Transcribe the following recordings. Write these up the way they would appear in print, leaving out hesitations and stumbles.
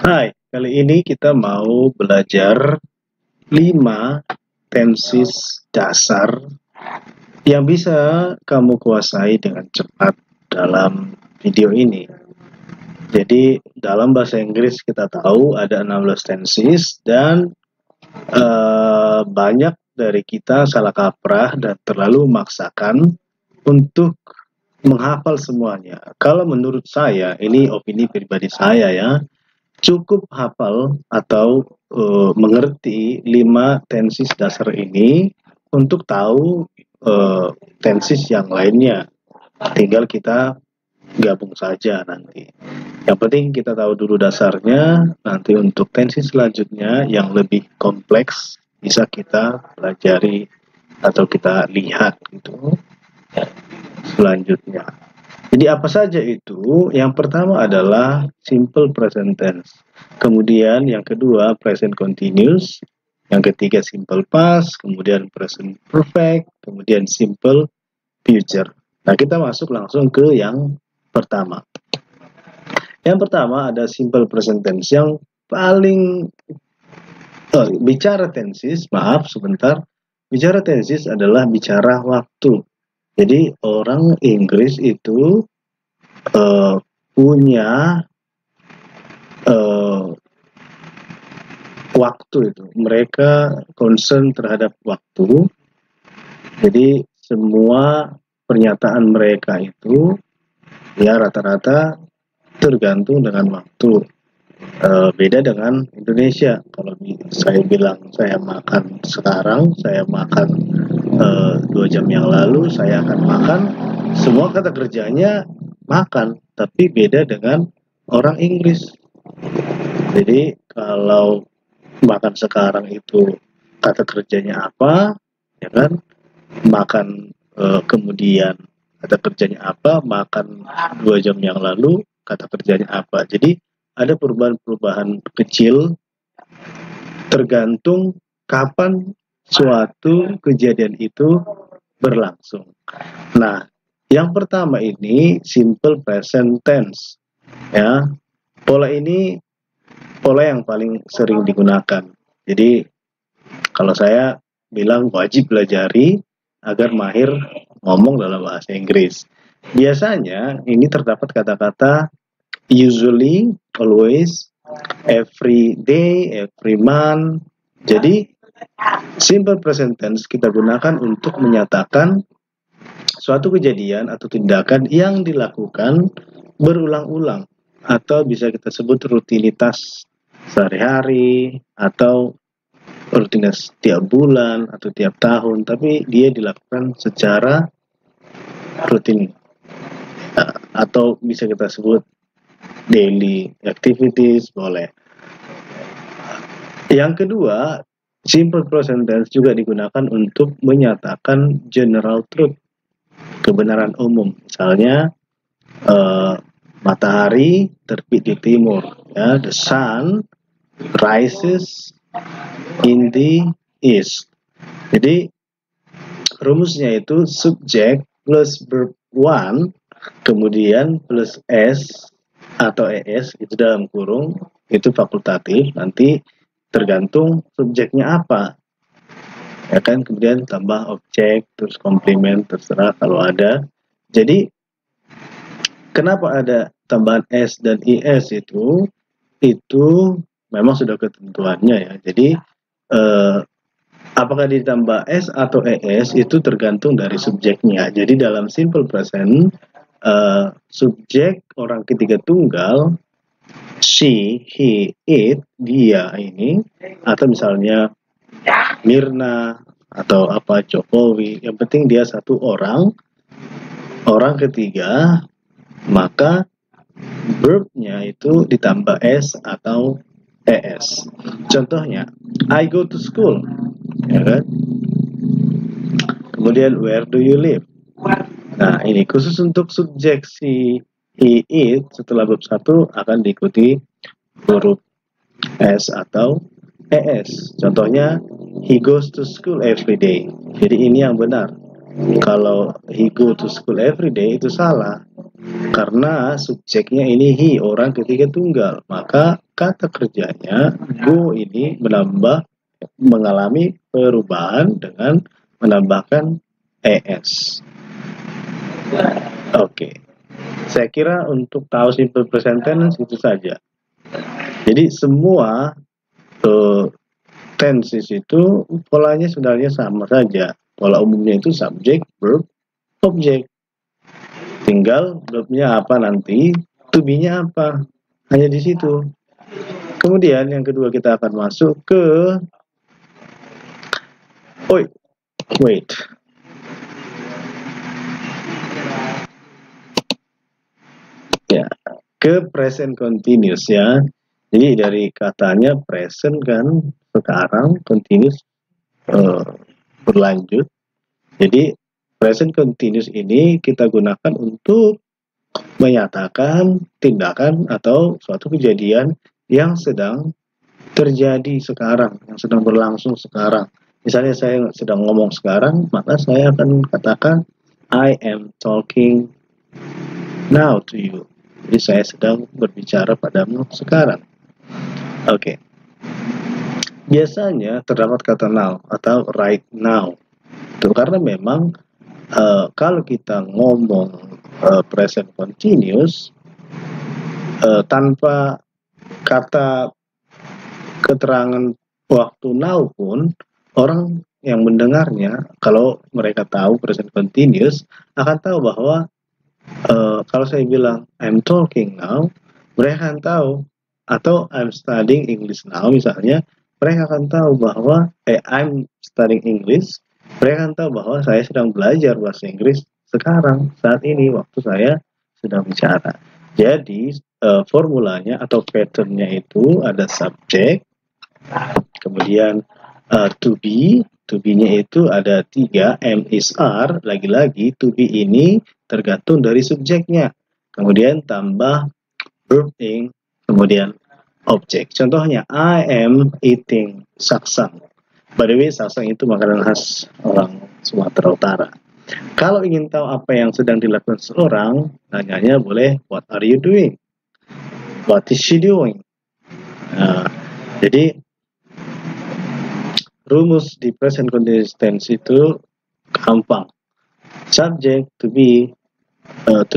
Hai, kali ini kita mau belajar 5 tenses dasar yang bisa kamu kuasai dengan cepat dalam video ini. Jadi dalam bahasa Inggris kita tahu ada 16 tenses dan banyak dari kita salah kaprah dan terlalu memaksakan untuk menghafal semuanya. Kalau menurut saya, ini opini pribadi saya ya, cukup hafal atau mengerti 5 tenses dasar ini untuk tahu tenses yang lainnya. Tinggal kita gabung saja nanti. Yang penting kita tahu dulu dasarnya, nanti untuk tenses selanjutnya yang lebih kompleks bisa kita pelajari atau kita lihat gitu selanjutnya. Jadi apa saja itu? Yang pertama adalah simple present tense. Kemudian yang kedua present continuous. Yang ketiga simple past, kemudian present perfect, kemudian simple future. Nah, kita masuk langsung ke yang pertama. Yang pertama ada simple present tense yang paling bicara tenses, maaf sebentar. Bicara tenses adalah bicara waktu. Jadi orang Inggris itu punya waktu itu. Mereka concern terhadap waktu. Jadi semua pernyataan mereka itu ya rata-rata tergantung dengan waktu. Beda dengan Indonesia. Kalau saya bilang saya makan sekarang, saya makan 2 jam yang lalu, saya akan makan, semua kata kerjanya makan, tapi beda dengan orang Inggris. Jadi kalau makan sekarang itu kata kerjanya apa, ya kan? Makan kemudian kata kerjanya apa, makan 2 jam yang lalu kata kerjanya apa. Jadi ada perubahan-perubahan kecil tergantung kapan suatu kejadian itu berlangsung. Nah, yang pertama ini simple present tense. Ya, pola ini pola yang paling sering digunakan. Jadi kalau saya bilang wajib pelajari agar mahir ngomong dalam bahasa Inggris. Biasanya ini terdapat kata-kata usually, always, every day, every month. Jadi simple present tense kita gunakan untuk menyatakan suatu kejadian atau tindakan yang dilakukan berulang-ulang atau bisa kita sebut rutinitas sehari-hari atau rutinitas tiap bulan atau tiap tahun, tapi dia dilakukan secara rutin atau bisa kita sebut daily activities boleh. Yang kedua, simple present tense juga digunakan untuk menyatakan general truth, kebenaran umum. Misalnya matahari terbit di timur, ya, the sun rises in the east. Jadi rumusnya itu subjek plus verb one kemudian plus s atau es itu dalam kurung itu fakultatif, nanti tergantung subjeknya apa, ya kan, kemudian tambah objek terus komplement terserah kalau ada. Jadi kenapa ada tambahan s dan is itu memang sudah ketentuannya ya. Jadi apakah ditambah s atau es itu tergantung dari subjeknya. Jadi dalam simple present subjek orang ketiga tunggal she, he, it, dia ini, atau misalnya Mirna atau apa Jokowi, yang penting dia satu orang ketiga, maka verbnya itu ditambah s atau es. Contohnya I go to school, ya kan? Kemudian where do you live? Nah, ini khusus untuk subjek si he, it setelah bab 1 akan diikuti huruf s atau es. Contohnya he goes to school every day. Jadi ini yang benar. Kalau he go to school every day itu salah. Karena subjeknya ini he, orang ketiga tunggal. Maka kata kerjanya go ini mengalami perubahan dengan menambahkan es. Oke. Saya kira untuk tahu simple present tense itu saja. Jadi semua tenses itu polanya sebenarnya sama saja. Pola umumnya itu subject, verb, object. Tinggal verbnya apa nanti, to be-nya apa. Hanya di situ. Kemudian yang kedua kita akan masuk ke wait. Ya, ke present continuous ya. Jadi dari katanya present kan sekarang, continuous berlanjut. Jadi present continuous ini kita gunakan untuk menyatakan tindakan atau suatu kejadian yang sedang terjadi sekarang, yang sedang berlangsung sekarang. Misalnya saya sedang ngomong sekarang, maka saya akan katakan I am talking now to you. Jadi saya sedang berbicara padamu sekarang. Oke. Biasanya terdapat kata now atau right now. Itu karena memang kalau kita ngomong present continuous tanpa kata keterangan waktu now pun orang yang mendengarnya, kalau mereka tahu present continuous, akan tahu bahwa kalau saya bilang I'm talking now, mereka akan tahu, atau I'm studying English now misalnya, mereka akan tahu bahwa I'm studying English, mereka akan tahu bahwa saya sedang belajar bahasa Inggris sekarang, saat ini, waktu saya sedang bicara. Jadi formulanya atau patternnya itu ada subject, kemudian to be-nya itu ada 3, am, is, are. Lagi-lagi to be ini tergantung dari subjeknya, kemudian tambah verb ing, kemudian objek. Contohnya I am eating saksang. By the way, saksang itu makanan khas orang Sumatera Utara. Kalau ingin tahu apa yang sedang dilakukan seorang, nanyanya boleh what are you doing? What is she doing? Jadi rumus di present continuous tense itu gampang. Subject to be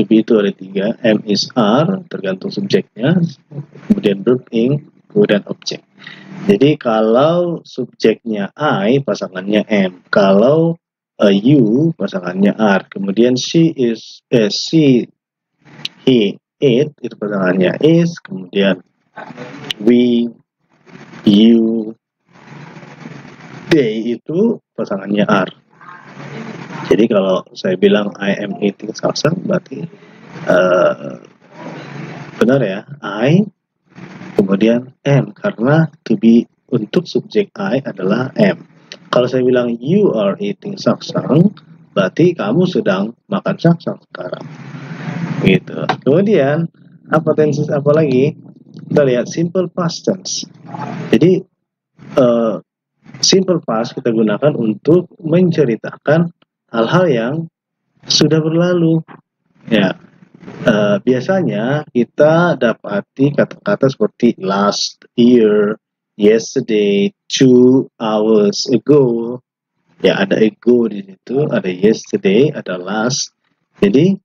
itu ada 3, am, is, are, tergantung subjeknya, kemudian verb ing, kemudian objek. Jadi kalau subjeknya I, pasangannya am. Kalau you, pasangannya are. Kemudian she, he, it, itu pasangannya is. Kemudian we, you, they itu pasangannya are. Jadi kalau saya bilang I am eating saksang, berarti benar ya, I kemudian am, karena to be untuk subjek I adalah am. Kalau saya bilang you are eating saksang, berarti kamu sedang makan saksang sekarang. Gitu. Kemudian apa tenses apa lagi? Kita lihat simple past tense. Jadi simple past kita gunakan untuk menceritakan hal-hal yang sudah berlalu. Ya, biasanya kita dapati kata-kata seperti last year, yesterday, 2 hours ago. Ya, ada ago di situ, ada yesterday, ada last. Jadi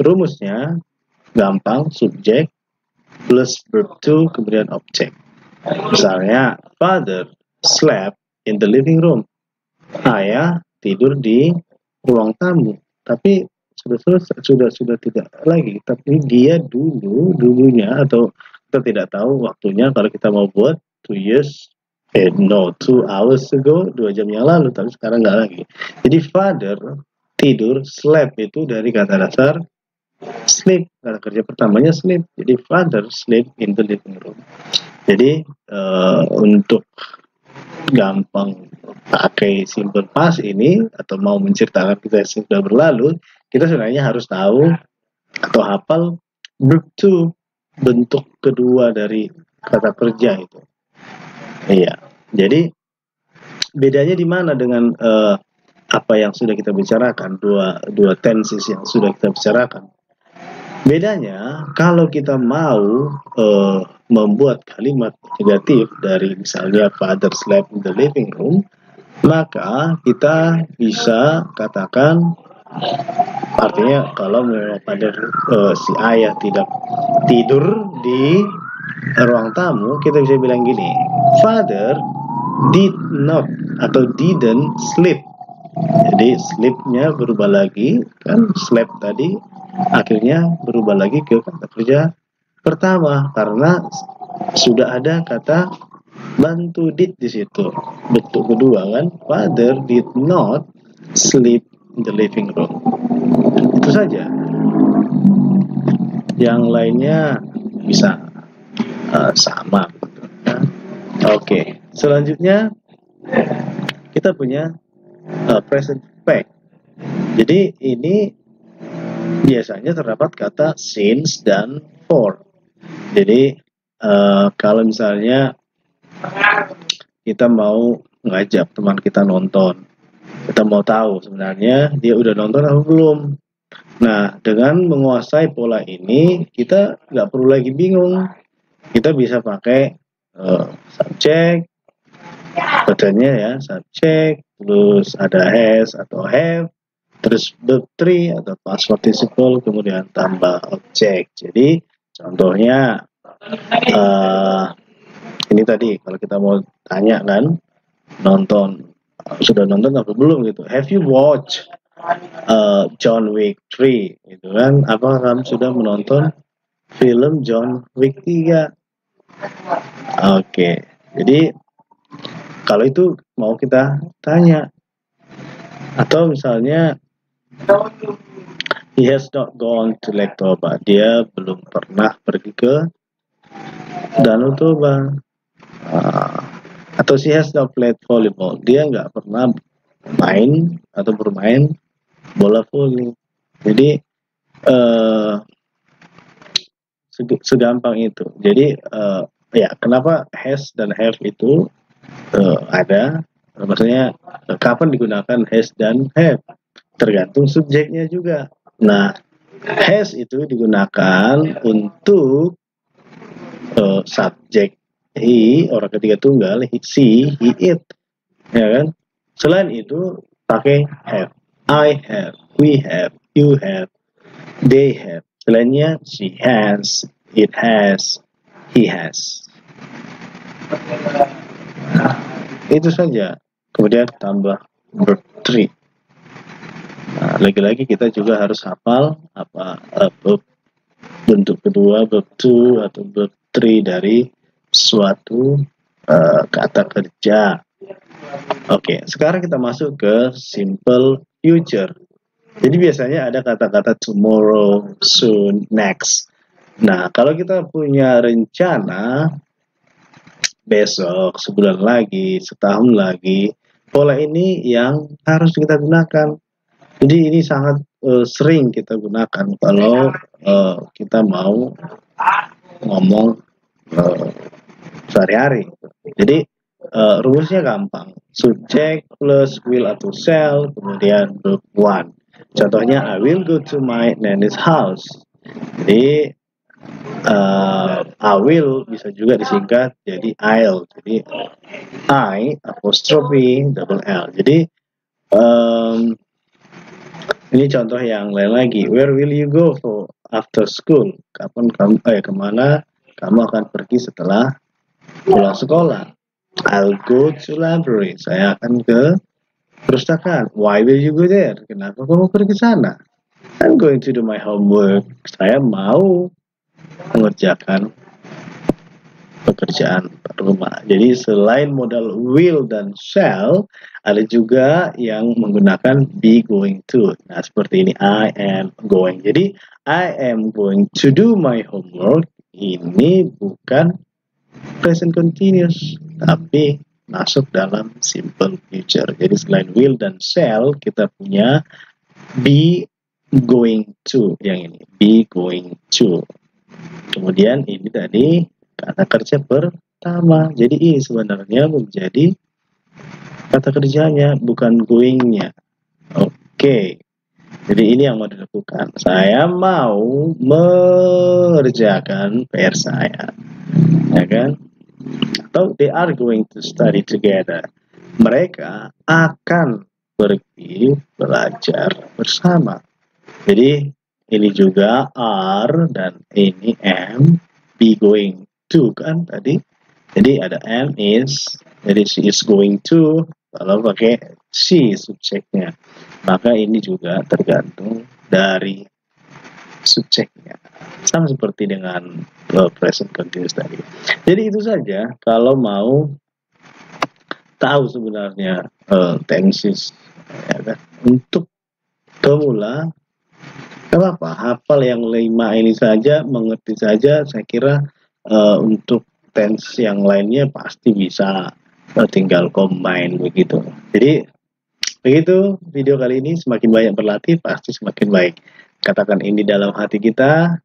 rumusnya gampang, subjek plus verb to kemudian objek. Misalnya, father slept in the living room. Ayah tidur di ruang tamu. Tapi sudah tidak lagi. Tapi dia dulunya atau kita tidak tahu waktunya kalau kita mau buat 2 hours ago, 2 jam yang lalu, tapi sekarang nggak lagi. Jadi father tidur, slept itu dari kata dasar sleep, kata kerja pertamanya sleep. Jadi father sleep in the living room. Jadi untuk gampang pakai simple past ini atau mau menceritakan kita yang sudah berlalu, kita sebenarnya harus tahu atau hafal verb to, bentuk kedua dari kata kerja itu. Iya. Jadi bedanya di mana dengan apa yang sudah kita bicarakan, dua tenses yang sudah kita bicarakan. Bedanya kalau kita mau membuat kalimat negatif dari misalnya father slept in the living room, maka kita bisa katakan, artinya kalau pada si ayah tidak tidur di ruang tamu, kita bisa bilang gini, father did not atau didn't sleep. Jadi sleep-nya berubah lagi, kan slept tadi akhirnya berubah lagi ke kata kerja pertama karena sudah ada kata bantu did di situ. Bentuk kedua kan, father did not sleep in the living room. Itu saja. Yang lainnya bisa sama. Oke, selanjutnya kita punya present perfect. Jadi ini biasanya terdapat kata since dan for. Jadi kalau misalnya kita mau ngajak teman kita nonton, kita mau tahu sebenarnya dia udah nonton atau belum. Nah, dengan menguasai pola ini, kita nggak perlu lagi bingung. Kita bisa pakai subjek, bacaannya ya, subjek, terus ada has atau have, terus verb 3 atau past participle, kemudian tambah objek. Jadi, contohnya, ini tadi, kalau kita mau tanya kan, nonton, sudah nonton atau belum gitu. Have you watched John Wick 3 gitu kan, apakah kamu sudah menonton film John Wick 3? Oke, jadi kalau itu mau kita tanya, atau misalnya he has not gone to Lake Toba, dia belum pernah pergi ke Danau Toba. Atau she has not played volleyball, dia nggak pernah main atau bermain bola voli. Jadi segampang itu. Jadi ya kenapa has dan have itu ada, maksudnya kapan digunakan has dan have, tergantung subjeknya juga. Nah, has itu digunakan untuk subjek he, orang ketiga tunggal, she, he, it, ya kan. Selain itu pakai have. I have, we have, you have, they have. Selainnya she has, it has, he has. Nah, itu saja. Kemudian tambah verb 3. Nah, lagi-lagi kita juga harus hafal apa verb bentuk kedua, verb 2 atau verb 3 dari suatu kata kerja. Oke, sekarang kita masuk ke simple future. Jadi biasanya ada kata-kata tomorrow, soon, next. Nah, kalau kita punya rencana besok, sebulan lagi, setahun lagi, pola ini yang harus kita gunakan. Jadi ini sangat sering kita gunakan kalau kita mau ngomong sehari-hari. Jadi rumusnya gampang. Subjek plus will atau shall, kemudian verb 1. Contohnya, I will go to my nanny's house. Jadi I will bisa juga disingkat jadi I'll. Jadi I apostrophe double L. Jadi ini contoh yang lain lagi. Where will you go for after school? Kapan kamu kemana kamu akan pergi setelah pulang sekolah? I'll go to library. Saya akan ke perpustakaan. Why will you go there? Kenapa kamu pergi sana? I'm going to do my homework. Saya mau mengerjakan pekerjaan rumah. Jadi selain modal will dan shall, ada juga yang menggunakan be going to. Nah, seperti ini, I am going. Jadi I am going to do my homework ini bukan present continuous, tapi masuk dalam simple future. Jadi selain will dan shall, kita punya be going to, yang ini, be going to. Kemudian ini tadi kata kerja pertama. Jadi ini sebenarnya menjadi kata kerjanya, bukan going-nya. Oke. Jadi ini yang mau dilakukan. Saya mau mengerjakan PR saya. atau they are going to study together. Mereka akan pergi belajar bersama. Jadi ini juga are dan ini am, be going to kan tadi. Jadi ada am is, jadi she is going to, kalau pakai she subjeknya. Maka ini juga tergantung dari subjeknya. Sama seperti dengan present continuous tadi. Jadi itu saja kalau mau tahu sebenarnya tenses ya kan? Untuk pemula gak apa-apa, hafal yang 5 ini saja, mengerti saja, saya kira untuk tense yang lainnya pasti bisa, tinggal combine begitu. Jadi begitu video kali ini, semakin banyak berlatih pasti semakin baik. Katakan ini dalam hati kita,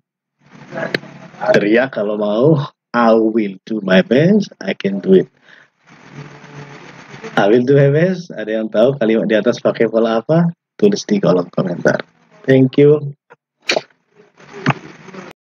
teriak kalau mau, I will do my best, I can do it. I will do my best. Ada yang tahu kalimat di atas pakai pola apa? Tulis di kolom komentar. Thank you.